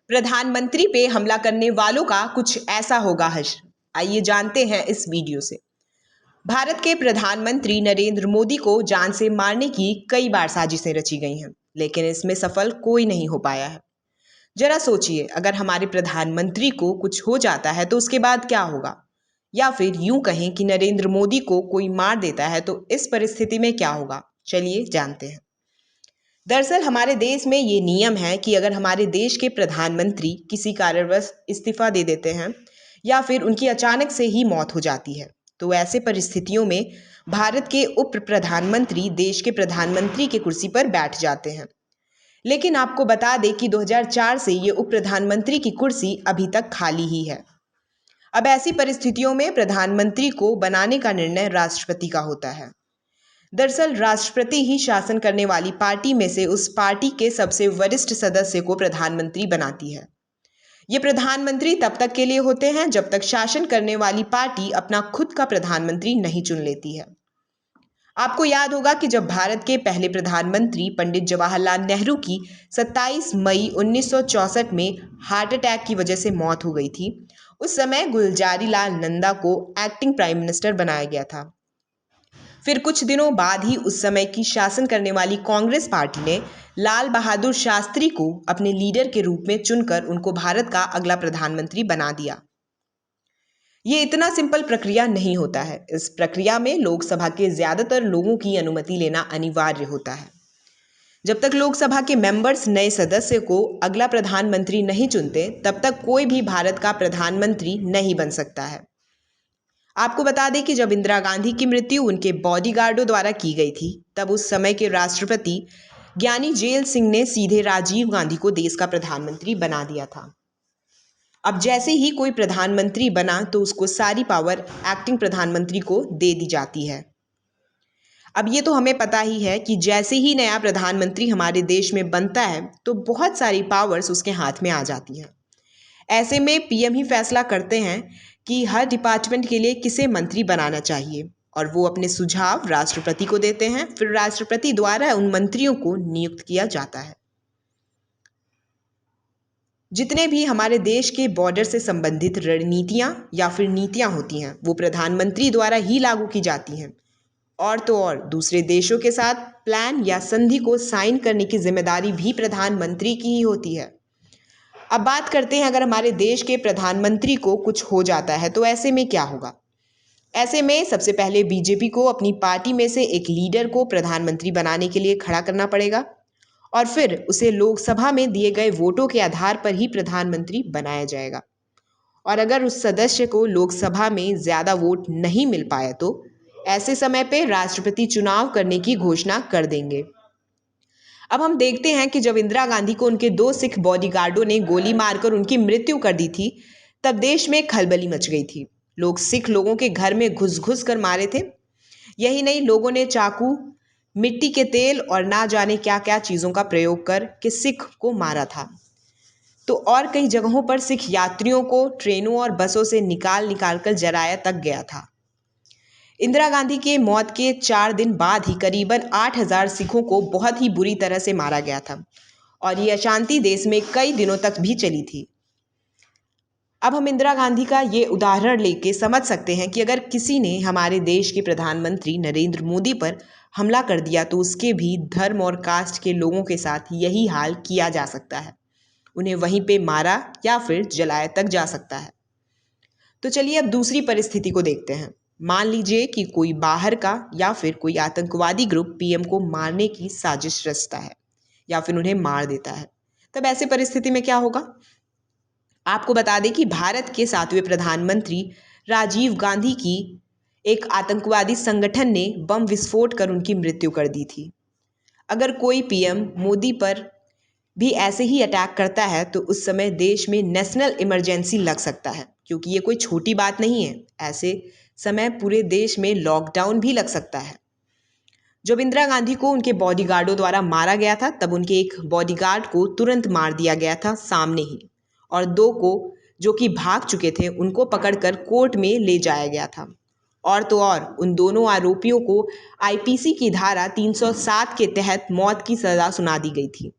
प्रधानमंत्री पे हमला करने वालों का कुछ ऐसा होगा हश्र। आइए जानते हैं इस वीडियो से। भारत के प्रधानमंत्री नरेंद्र मोदी को जान से मारने की कई बार साजिशें रची गई हैं, लेकिन इसमें सफल कोई नहीं हो पाया है। जरा सोचिए, अगर हमारे प्रधानमंत्री को कुछ हो जाता है तो उसके बाद क्या होगा? या फिर यूं कहें कि नरेंद्र मोदी को कोई मार देता है तो इस परिस्थिति में क्या होगा? चलिए जानते हैं। दरअसल हमारे देश में ये नियम है कि अगर हमारे देश के प्रधानमंत्री किसी कारणवश इस्तीफा दे देते हैं या फिर उनकी अचानक से ही मौत हो जाती है, तो ऐसे परिस्थितियों में भारत के उप प्रधानमंत्री देश के प्रधानमंत्री की कुर्सी पर बैठ जाते हैं। लेकिन आपको बता दें कि 2004 से ये उप प्रधानमंत्री की कुर्सी अभी तक खाली ही है। अब ऐसी परिस्थितियों में प्रधानमंत्री को बनाने का निर्णय राष्ट्रपति का होता है। दरअसल राष्ट्रपति ही शासन करने वाली पार्टी में से उस पार्टी के सबसे वरिष्ठ सदस्य को प्रधानमंत्री बनाती है। ये प्रधानमंत्री तब तक के लिए होते हैं जब तक शासन करने वाली पार्टी अपना खुद का प्रधानमंत्री नहीं चुन लेती है। आपको याद होगा कि जब भारत के पहले प्रधानमंत्री पंडित जवाहरलाल नेहरू की 27 मई 1964 में हार्ट अटैक की वजह से मौत हो गई थी, उस समय गुलजारी लाल नंदा को एक्टिंग प्राइम मिनिस्टर बनाया गया था। फिर कुछ दिनों बाद ही उस समय की शासन करने वाली कांग्रेस पार्टी ने लाल बहादुर शास्त्री को अपने लीडर के रूप में चुनकर उनको भारत का अगला प्रधानमंत्री बना दिया। ये इतना सिंपल प्रक्रिया नहीं होता है। इस प्रक्रिया में लोकसभा के ज्यादातर लोगों की अनुमति लेना अनिवार्य होता है। जब तक लोकसभा के मेंबर्स नए सदस्य को अगला प्रधानमंत्री नहीं चुनते, तब तक कोई भी भारत का प्रधानमंत्री नहीं बन सकता है। आपको बता दें कि जब इंदिरा गांधी की मृत्यु उनके बॉडीगार्डों द्वारा की गई थी, तब उस समय के राष्ट्रपति ज्ञानी जेल सिंह ने सीधे राजीव गांधी को देश का प्रधानमंत्री बना दिया था। अब जैसे ही कोई प्रधानमंत्री बना तो उसको सारी पावर एक्टिंग प्रधानमंत्री को दे दी जाती है। अब ये तो हमें पता ही है कि जैसे ही नया प्रधानमंत्री हमारे देश में बनता है तो बहुत सारी पावर्स उसके हाथ में आ जाती हैं। ऐसे में पीएम ही फैसला करते हैं कि हर डिपार्टमेंट के लिए किसे मंत्री बनाना चाहिए, और वो अपने सुझाव राष्ट्रपति को देते हैं। फिर राष्ट्रपति द्वारा उन मंत्रियों को नियुक्त किया जाता है। जितने भी हमारे देश के बॉर्डर से संबंधित रणनीतियां या फिर नीतियां होती हैं, वो प्रधानमंत्री द्वारा ही लागू की जाती हैं। और तो और दूसरे देशों के साथ प्लान या संधि को साइन करने की जिम्मेदारी भी प्रधानमंत्री की ही होती है। अब बात करते हैं, अगर हमारे देश के प्रधानमंत्री को कुछ हो जाता है तो ऐसे में क्या होगा? ऐसे में सबसे पहले बीजेपी को अपनी पार्टी में से एक लीडर को प्रधानमंत्री बनाने के लिए खड़ा करना पड़ेगा, और फिर उसे लोकसभा में दिए गए वोटों के आधार पर ही प्रधानमंत्री बनाया जाएगा। और अगर उस सदस्य को लोकसभा में ज्यादा वोट नहीं मिल पाया तो ऐसे समय पे राष्ट्रपति चुनाव करने की घोषणा कर देंगे। अब हम देखते हैं कि जब इंदिरा गांधी को उनके 2 सिख बॉडीगार्डों ने गोली मारकर उनकी मृत्यु कर दी थी, तब देश में खलबली मच गई थी। लोग सिख लोगों के घर में घुस घुस कर मारे थे। यही नहीं, लोगों ने चाकू, मिट्टी के तेल और ना जाने क्या क्या चीजों का प्रयोग कर के सिख को मारा था। तो और कई जगहों पर सिख यात्रियों को ट्रेनों और बसों से निकाल निकाल कर जलाया तक गया था। इंदिरा गांधी के मौत के 4 दिन बाद ही करीबन 8,000 सिखों को बहुत ही बुरी तरह से मारा गया था, और ये अशांति देश में कई दिनों तक भी चली थी। अब हम इंदिरा गांधी का ये उदाहरण लेके समझ सकते हैं कि अगर किसी ने हमारे देश के प्रधानमंत्री नरेंद्र मोदी पर हमला कर दिया तो उसके भी धर्म और कास्ट के लोगों के साथ यही हाल किया जा सकता है। उन्हें वहीं पे मारा या फिर जलाया तक जा सकता है। तो चलिए अब दूसरी परिस्थिति को देखते हैं। मान लीजिए कि कोई बाहर का या फिर कोई आतंकवादी ग्रुप पीएम को मारने की साजिश रचता है या फिर उन्हें मार देता है, तब ऐसे परिस्थिति में क्या होगा? आपको बता दें कि भारत के 7वें प्रधानमंत्री राजीव गांधी की एक आतंकवादी संगठन ने बम विस्फोट कर उनकी मृत्यु कर दी थी। अगर कोई पीएम मोदी पर भी ऐसे ही अटैक करता है तो उस समय देश में नेशनल इमरजेंसी लग सकता है, क्योंकि ये कोई छोटी बात नहीं है। ऐसे समय पूरे देश में लॉकडाउन भी लग सकता है। जब इंदिरा गांधी को उनके बॉडीगार्डों द्वारा मारा गया था, तब उनके एक बॉडीगार्ड को तुरंत मार दिया गया था सामने ही, और 2 को जो कि भाग चुके थे उनको पकड़कर कोर्ट में ले जाया गया था। और तो और उन दोनों आरोपियों को आईपीसी की धारा 307 के तहत मौत की सजा सुना दी गई थी।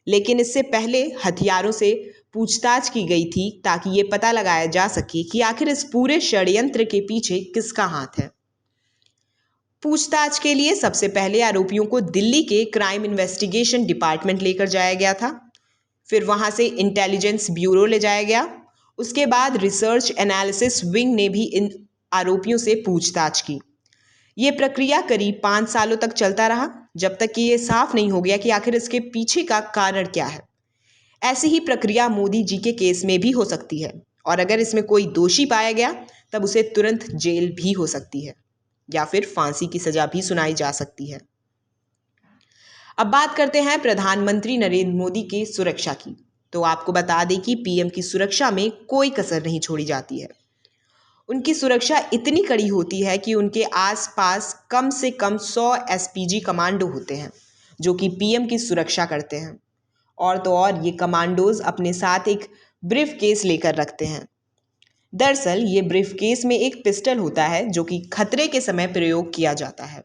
लेकिन इससे पहले हथियारों से पूछताछ की गई थी ताकि ये पता लगाया जा सके कि आखिर इस पूरे षड्यंत्र के पीछे किसका हाथ है। पूछताछ के लिए सबसे पहले आरोपियों को दिल्ली के क्राइम इन्वेस्टिगेशन डिपार्टमेंट लेकर जाया गया था। फिर वहां से इंटेलिजेंस ब्यूरो ले जाया गया। उसके बाद रिसर्च एनालिसिस विंग ने भी इन आरोपियों से पूछताछ की। ये प्रक्रिया करीब 5 सालों तक चलता रहा, जब तक कि ये साफ नहीं हो गया कि आखिर इसके पीछे का कारण क्या है। ऐसी ही प्रक्रिया मोदी जी के केस में भी हो सकती है, और अगर इसमें कोई दोषी पाया गया तब उसे तुरंत जेल भी हो सकती है या फिर फांसी की सजा भी सुनाई जा सकती है। अब बात करते हैं प्रधानमंत्री नरेंद्र मोदी की सुरक्षा की। तो आपको बता दें कि पीएम की सुरक्षा में कोई कसर नहीं छोड़ी जाती है। उनकी सुरक्षा इतनी कड़ी होती है कि उनके आसपास कम से कम 100 एसपीजी कमांडो होते हैं जो कि पीएम की सुरक्षा करते हैं। और तो और ये कमांडोज अपने साथ एक ब्रीफ केस लेकर रखते हैं। दरअसल ये ब्रीफ केस में एक पिस्टल होता है जो कि खतरे के समय प्रयोग किया जाता है।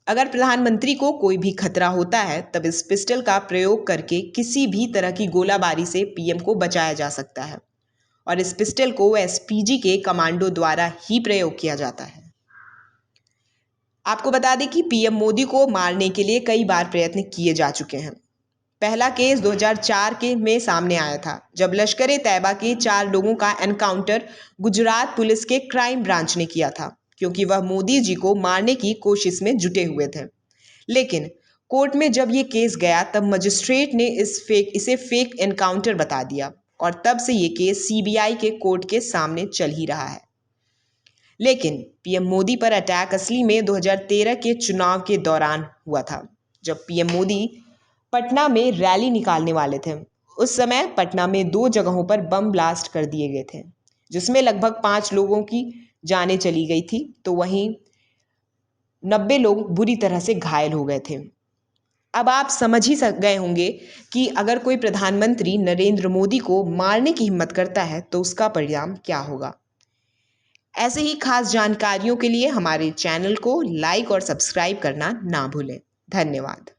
अगर प्रधानमंत्री को कोई भी खतरा होता है तब इस पिस्टल का प्रयोग करके किसी भी तरह की गोलाबारी से पीएम को बचाया जा सकता है, और इस पिस्टल को एसपीजी के कमांडो द्वारा ही प्रयोग किया जाता है। आपको बता दें कि पीएम मोदी को मारने के लिए कई बार प्रयत्न किए जा चुके हैं। पहला केस 2004 के में सामने आया था, जब लश्कर ए तैयबा के 4 लोगों का एनकाउंटर गुजरात पुलिस के क्राइम ब्रांच ने किया था, क्योंकि वह मोदी जी को मारने की कोशिश में जुटे हुए थे। लेकिन कोर्ट में जब ये केस गया तब मजिस्ट्रेट ने इसे फेक एनकाउंटर बता दिया, और तब से ये केस सीबीआई के कोर्ट के सामने चल ही रहा है। लेकिन पीएम मोदी पर अटैक असली में 2013 के चुनाव के दौरान हुआ था, जब पीएम मोदी पटना में रैली निकालने वाले थे। उस समय पटना में 2 जगहों पर बम ब्लास्ट कर दिए गए थे, जिसमें लगभग 5 लोगों की जानें चली गई थी, तो वहीं 90 लोग बुरी तरह से घायल हो गए थे। अब आप समझ ही गए होंगे कि अगर कोई प्रधानमंत्री नरेंद्र मोदी को मारने की हिम्मत करता है तो उसका परिणाम क्या होगा। ऐसे ही खास जानकारियों के लिए हमारे चैनल को लाइक और सब्सक्राइब करना ना भूलें। धन्यवाद।